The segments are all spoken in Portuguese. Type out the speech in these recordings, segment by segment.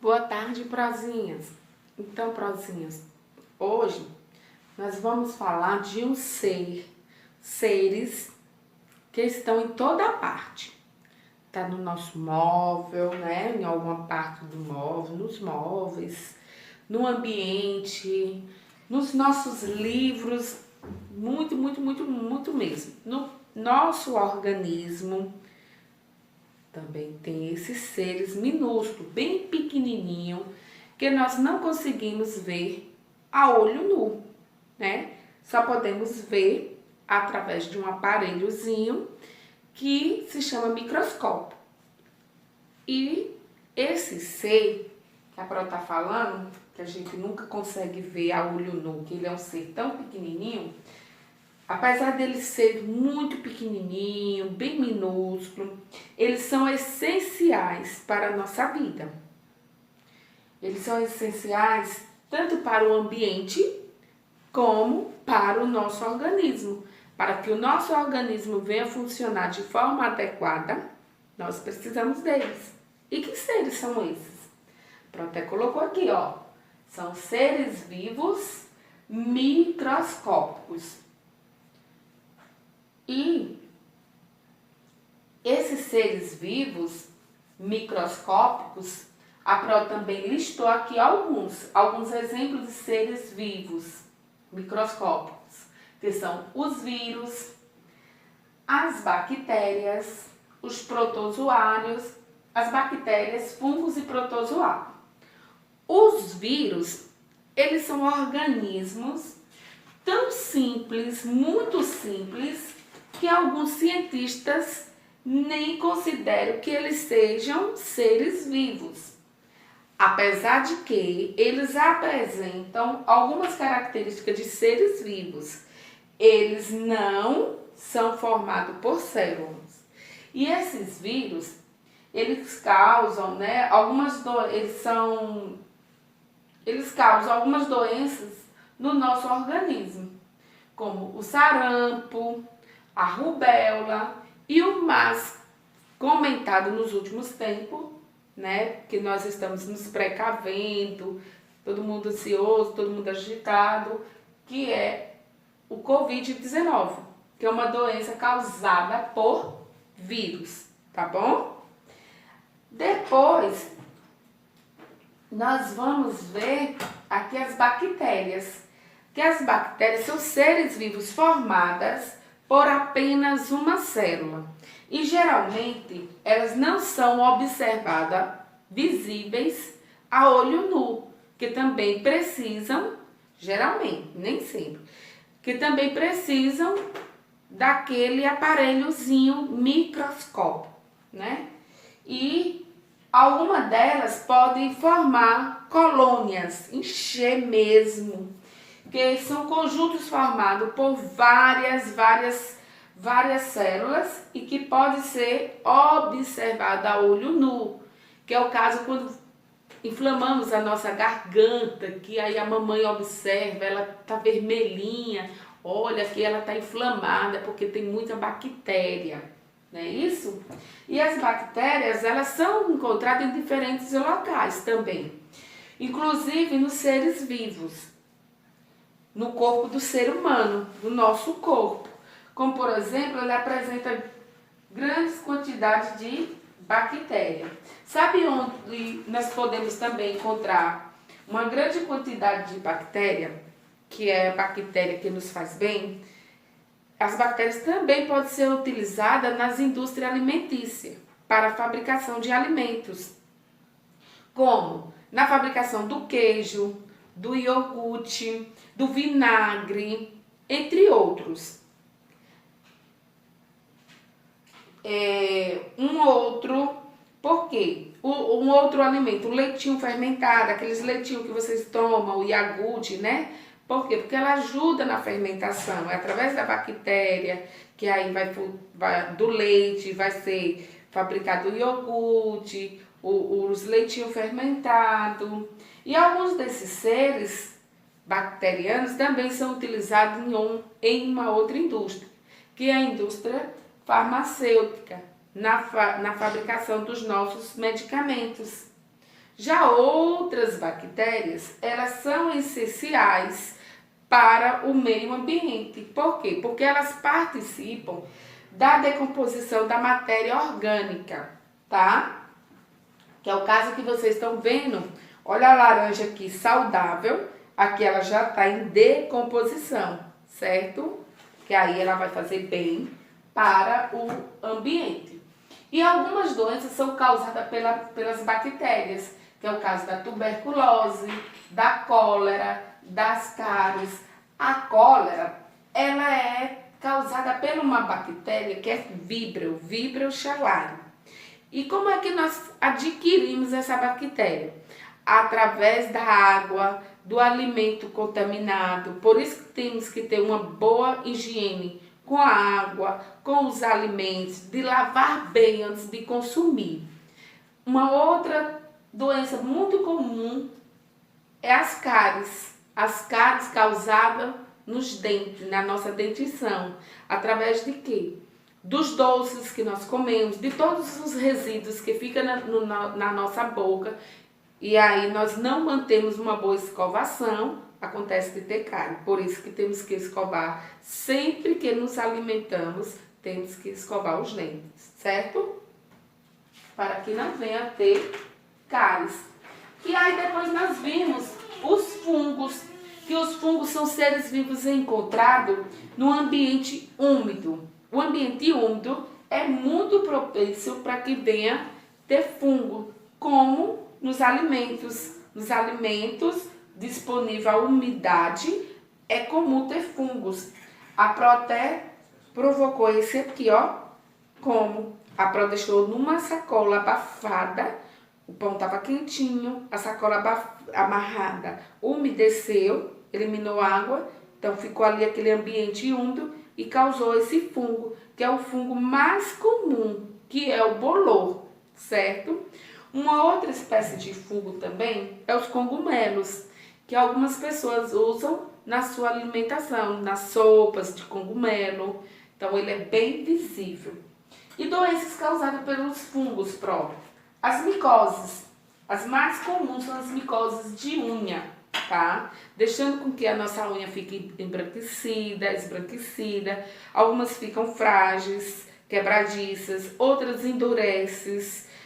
Boa tarde, prozinhas. Então, prozinhas, hoje nós vamos falar de seres que estão em toda parte. Tá no nosso móvel, né? Em alguma parte do móvel, nos móveis, no ambiente, nos nossos livros, muito mesmo. No nosso organismo também tem esses seres minúsculos, bem pequenininho, que nós não conseguimos ver a olho nu, né? Só podemos ver através de um aparelhozinho que se chama microscópio. E esse ser que a Pro tá falando, que a gente nunca consegue ver a olho nu, que ele é um ser tão pequenininho, apesar dele ser muito pequenininho, bem minúsculo, eles são essenciais para a nossa vida. Eles são essenciais tanto para o ambiente como para o nosso organismo. Para que o nosso organismo venha funcionar de forma adequada, nós precisamos deles. E que seres são esses? Pronto, até colocou aqui, ó. São seres vivos microscópicos. E esses seres vivos microscópicos, a Pro também listou aqui alguns exemplos de seres vivos microscópicos, que são os vírus, as bactérias, os protozoários, as bactérias, fungos e protozoários. Os vírus, eles são organismos tão simples, muito simples, que alguns cientistas nem consideram que eles sejam seres vivos. Apesar de que eles apresentam algumas características de seres vivos, eles não são formados por células. E esses vírus, eles causam, né, eles causam algumas doenças no nosso organismo, como o sarampo, a rubéola e o mais comentado nos últimos tempos, né, que nós estamos nos precavendo, todo mundo ansioso, todo mundo agitado, que é o Covid-19, que é uma doença causada por vírus, tá bom? Depois, nós vamos ver aqui as bactérias, que as bactérias são seres vivos formadas por apenas uma célula. E geralmente elas não são observadas visíveis a olho nu, que também precisam, geralmente, nem sempre, que também precisam daquele aparelhozinho microscópio, né? E alguma delas podem formar colônias, encher mesmo, que são conjuntos formados por várias células e que pode ser observada a olho nu, que é o caso quando inflamamos a nossa garganta, que aí a mamãe observa, ela tá vermelhinha, olha que ela tá inflamada porque tem muita bactéria, não é isso? E as bactérias, elas são encontradas em diferentes locais também, inclusive nos seres vivos, no corpo do ser humano, no nosso corpo. Como, por exemplo, ele apresenta grandes quantidades de bactéria. Sabe onde nós podemos também encontrar uma grande quantidade de bactéria, que é a bactéria que nos faz bem? As bactérias também podem ser utilizadas nas indústrias alimentícias para a fabricação de alimentos, como na fabricação do queijo, do iogurte, do vinagre, entre outros. Um outro alimento, o leitinho fermentado, aqueles leitinhos que vocês tomam, o iogurte, né? Por quê? Porque ela ajuda na fermentação, é através da bactéria que aí do leite vai ser fabricado o iogurte, os leitinhos fermentados. E alguns desses seres bacterianos também são utilizados em uma outra indústria, que é a indústria farmacêutica, na fabricação dos nossos medicamentos. Já outras bactérias, elas são essenciais para o meio ambiente. Por quê? Porque elas participam da decomposição da matéria orgânica, tá? Que é o caso que vocês estão vendo. Olha a laranja aqui saudável, aqui ela já está em decomposição, certo? Que aí ela vai fazer bem para o ambiente. E algumas doenças são causadas pelas bactérias, que é o caso da tuberculose, da cólera, das cáries. A cólera, ela é causada por uma bactéria que é Vibrio chalari. E como é que nós adquirimos essa bactéria? Através da água, do alimento contaminado. Por isso que temos que ter uma boa higiene com a água, com os alimentos, de lavar bem antes de consumir. Uma outra doença muito comum é as cáries. As cáries causadas nos dentes, na nossa dentição. Através de quê? Dos doces que nós comemos, de todos os resíduos que ficam na nossa boca. E aí nós não mantemos uma boa escovação, acontece de ter cárie. Por isso que temos que escovar. Sempre que nos alimentamos, temos que escovar os dentes, certo? Para que não venha a ter cáries. E aí depois nós vimos os fungos, que os fungos são seres vivos encontrados no ambiente úmido. O ambiente úmido é muito propício para que venha ter fungo, como nos alimentos. Nos alimentos disponível a umidade é comum ter fungos. A Pro até provocou esse aqui, ó, como a Pro deixou numa sacola abafada, o pão estava quentinho, a sacola amarrada umedeceu, eliminou água, então ficou ali aquele ambiente úmido e causou esse fungo, que é o fungo mais comum, que é o bolor, certo? Uma outra espécie de fungo também é os cogumelos, que algumas pessoas usam na sua alimentação, nas sopas de cogumelo, então ele é bem visível. E doenças causadas pelos fungos, as micoses. As mais comuns são as micoses de unha, tá? Deixando com que a nossa unha fique embranquecida, esbranquecida. Algumas ficam frágeis, quebradiças, outras endurecem,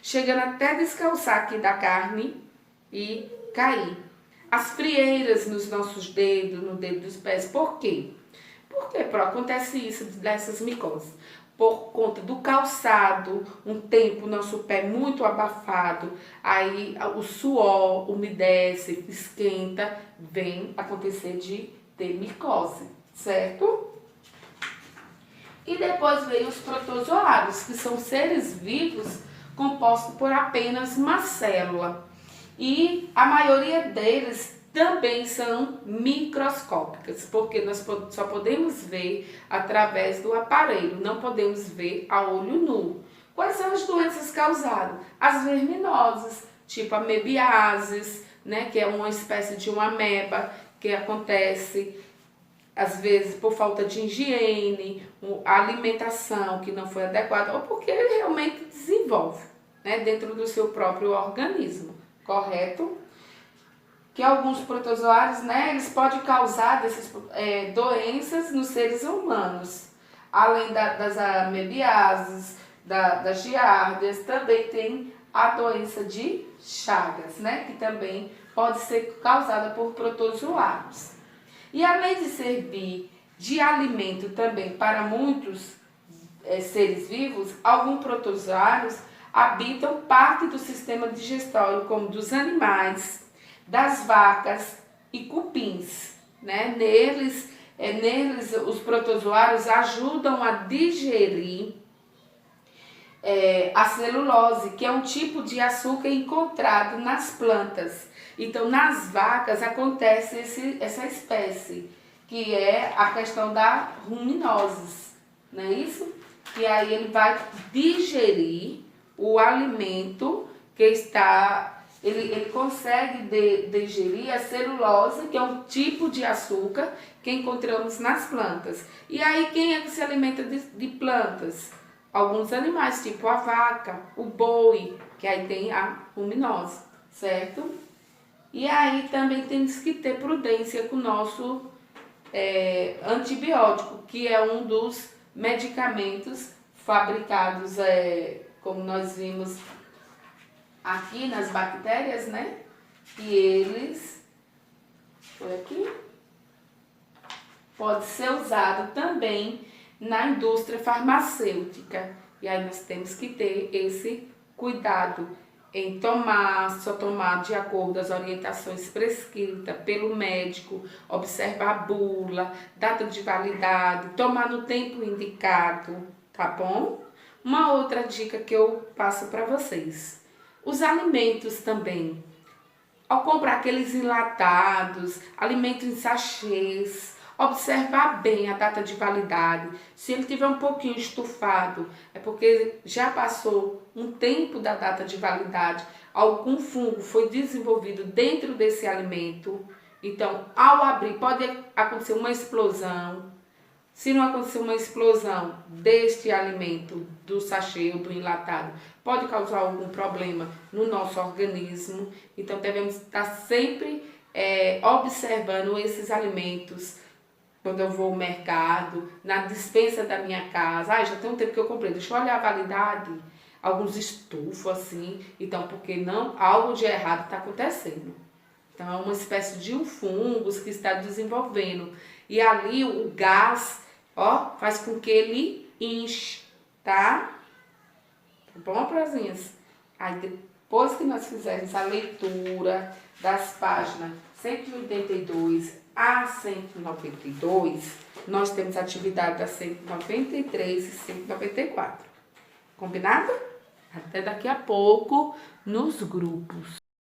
chegando até descalçar aqui da carne e cair. As frieiras nos nossos dedos, no dedo dos pés. Por quê? Por que acontece isso dessas micoses? Por conta do calçado, um tempo nosso pé muito abafado, aí o suor umedece, esquenta, vem acontecer de ter micose, certo? E depois veio os protozoários, que são seres vivos compostos por apenas uma célula. E a maioria deles também são microscópicas, porque nós só podemos ver através do aparelho, não podemos ver a olho nu. Quais são as doenças causadas? As verminosas, tipo amebiases, né, que é uma espécie de uma ameba que acontece às vezes por falta de higiene, a alimentação que não foi adequada, ou porque ele realmente desenvolve, né, dentro do seu próprio organismo, correto? Que alguns protozoários, né, eles podem causar doenças nos seres humanos. Além das amebiases, das giardias, também tem a doença de Chagas, né, que também pode ser causada por protozoários. E além de servir de alimento também para muitos seres vivos, alguns protozoários habitam parte do sistema digestório, como dos animais, das vacas e cupins, né? Neles os protozoários ajudam a digerir a celulose, que é um tipo de açúcar encontrado nas plantas. Então, nas vacas acontece essa espécie, que é a questão da ruminose, não é isso? Que aí ele vai digerir o alimento que está... Ele consegue digerir a celulose, que é um tipo de açúcar que encontramos nas plantas. E aí, quem é que se alimenta de plantas? Alguns animais, tipo a vaca, o boi, que aí tem a ruminose, certo? E aí também temos que ter prudência com o nosso antibiótico, que é um dos medicamentos fabricados, como nós vimos aqui nas bactérias, né? E eles, foi aqui, pode ser usado também na indústria farmacêutica. E aí nós temos que ter esse cuidado em só tomar de acordo com as orientações prescritas pelo médico, observar a bula, data de validade, tomar no tempo indicado, tá bom? Uma outra dica que eu passo para vocês: os alimentos também. Ao comprar aqueles enlatados, alimentos em sachês, observar bem a data de validade. Se ele tiver um pouquinho estufado, é porque já passou um tempo da data de validade. Algum fungo foi desenvolvido dentro desse alimento. Então, ao abrir, pode acontecer uma explosão. Se não acontecer uma explosão deste alimento, do sachê ou do enlatado, pode causar algum problema no nosso organismo. Então, devemos estar sempre observando esses alimentos quando eu vou ao mercado, na despensa da minha casa. Já tem um tempo que eu comprei, deixa eu olhar a validade. Alguns estufos assim, então, porque não, algo de errado está acontecendo. Então, é uma espécie de um fungo que está desenvolvendo. E ali o gás, faz com que ele enche, tá? Tá bom, prazinhas? Aí, depois que nós fizermos a leitura das páginas 182 a 192, nós temos a atividade das 193 e 194. Combinado? Até daqui a pouco nos grupos.